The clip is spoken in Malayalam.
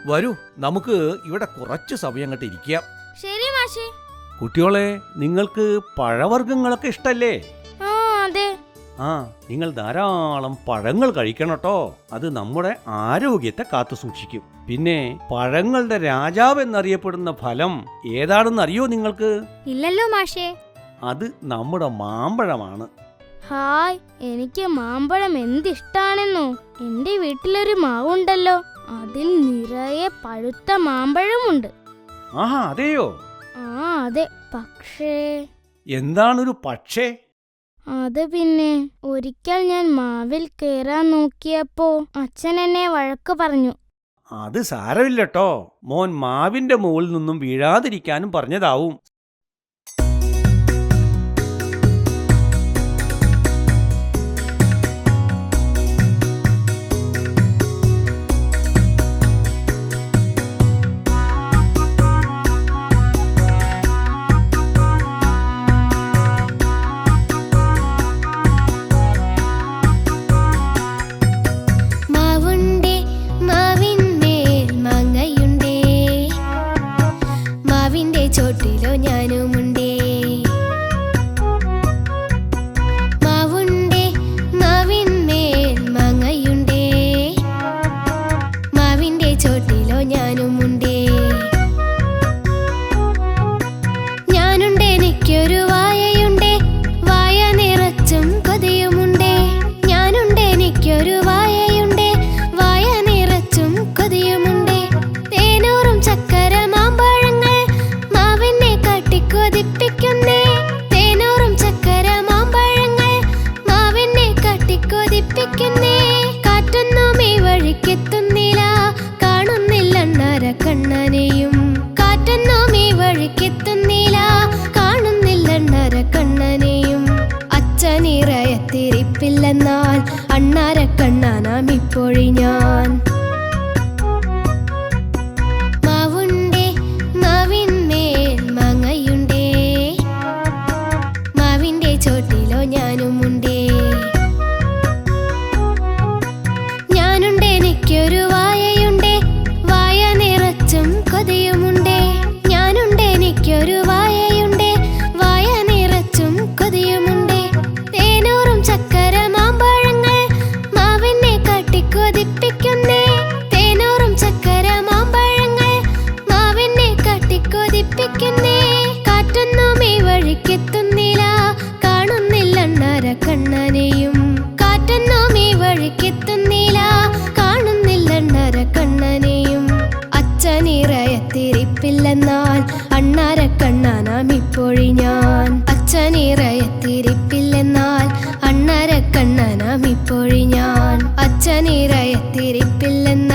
വരൂ, നമുക്ക് ഇവിടെ കുറച്ച് സമയം അങ്ങോട്ട് ഇരിക്കാം. ശരി മാഷേ. കുട്ടിയോളെ, നിങ്ങൾക്ക് പഴവർഗ്ഗങ്ങളൊക്കെ ഇഷ്ടല്ലേ? ആ അതെ. നിങ്ങൾ ധാരാളം പഴങ്ങൾ കഴിക്കണം കേട്ടോ. അത് നമ്മുടെ ആരോഗ്യത്തെ കാത്തു സൂക്ഷിക്കും. പിന്നെ പഴങ്ങളുടെ രാജാവ് എന്നറിയപ്പെടുന്ന ഫലം ഏതാണെന്ന് അറിയോ നിങ്ങൾക്ക്? ഇല്ലല്ലോ മാഷേ. അത് നമ്മുടെ മാമ്പഴമാണ്. ഹായ്, എനിക്ക് മാമ്പഴം എന്തിഷ്ടാണെന്നോ. എന്റെ വീട്ടിലൊരു മാവുണ്ടല്ലോ, അതിൽ നിറയെ പഴുത്ത മാമ്പഴമുണ്ട്. ആഹാ, അതെയോ? അതെ. പക്ഷേ എന്താണൊരു പക്ഷേ? അത് പിന്നെ ഒരിക്കൽ ഞാൻ മാവിൽ കയറാൻ നോക്കിയപ്പോ അച്ഛൻ എന്നെ വഴക്ക് പറഞ്ഞു. അത് സാരമില്ലട്ടോ, മോൻ മാവിന്റെ മുകളിൽ നിന്നും വീഴാതിരിക്കാനും പറഞ്ഞതാവും. ചോട്ടിലോ ഞാനുമുണ്ടേ, മാവുണ്ടേ മാവിന്മേൽ മാങ്ങയുണ്ടേ, മാവിന്റെ ചോട്ടിലോ ഞാനുമുണ്ടേ. ഞാനുണ്ട്, എനിക്കൊരു വായയുണ്ടേ, വായ നിറച്ചും കൊതിയുമുണ്ടേ. ഞാനുണ്ട്, എനിക്കൊരു വായയുണ്ടേ, വായ നിറച്ചും കൊതിയുമുണ്ടേ. തേനൂറും ചക്കര മാമ്പഴങ്ങൾ മാവിനെ കാട്ടിക്കൊതിപ്പിക്കുന്നേ. തേനൂറും ചക്കര മാമ്പഴങ്ങൾ മാവിനെ കാട്ടിക്കൊതിപ്പിക്കുന്നേ. കാറ്റൊന്നും ഈ വഴിക്കെത്തുന്നില്ല, കാണുന്നില്ല അണ്ണാര കണ്ണനെയും. കാറ്റൊന്നും ഈ വഴിക്കെത്തുന്നില്ല, കാണുന്നില്ല അണ്ണാര കണ്ണനെയും. അച്ഛനിറയത്തിരിപ്പില്ലെന്നാൽ അണ്ണാര കണ്ണനാം ഇപ്പോഴി ഞാൻ. മാവുണ്ടേ മാവിന്മേൽ മാങ്ങയുണ്ടേ, മാവിന്റെ ചോട്ടിലോ ഞാനുമുണ്ടേ. ഞാനുണ്ട്, എനിക്കൊരു വായയുണ്ടേ, വായ നിറച്ചും കൊതിയുമുണ്ടേ. ഞാനുണ്ട്, എനിക്കൊരു വായയുണ്ടേ, വായ നിറച്ചും കൊതിയുമുണ്ടേ. തേനൂറും ചക്കര മാമ്പഴങ്ങൾ മാവിനെ കാട്ടിക്കൊതിപ്പിക്കുന്നേ. തേനൂറും ചക്കര മാമ്പഴങ്ങൾ മാവിനെ കാട്ടിക്കൊതിപ്പിക്കുന്നേ. കാറ്റൊന്നും ഈ വഴിക്കെത്തുന്നില്ല, കാണുന്നില്ല അണ്ണാര കണ്ണനെയും. കാറ്റൊന്നും ഈ വഴിക്കെത്തുന്നില്ല, കാണുന്നില്ല അണ്ണാര കണ്ണനെയും. അച്ഛനിറയത്തിരിപ്പില്ലെന്നാൽ അണ്ണാര കണ്ണനാം ഇപ്പോഴി ഞാൻ. അച്ഛനിറയത്തിരിപ്പില്ലെന്നാൽ അണ്ണാര കണ്ണനാം ഇപ്പോഴി ഞാൻ. അച്ഛനിറയത്തിരിപ്പില്ലെന്നാൽ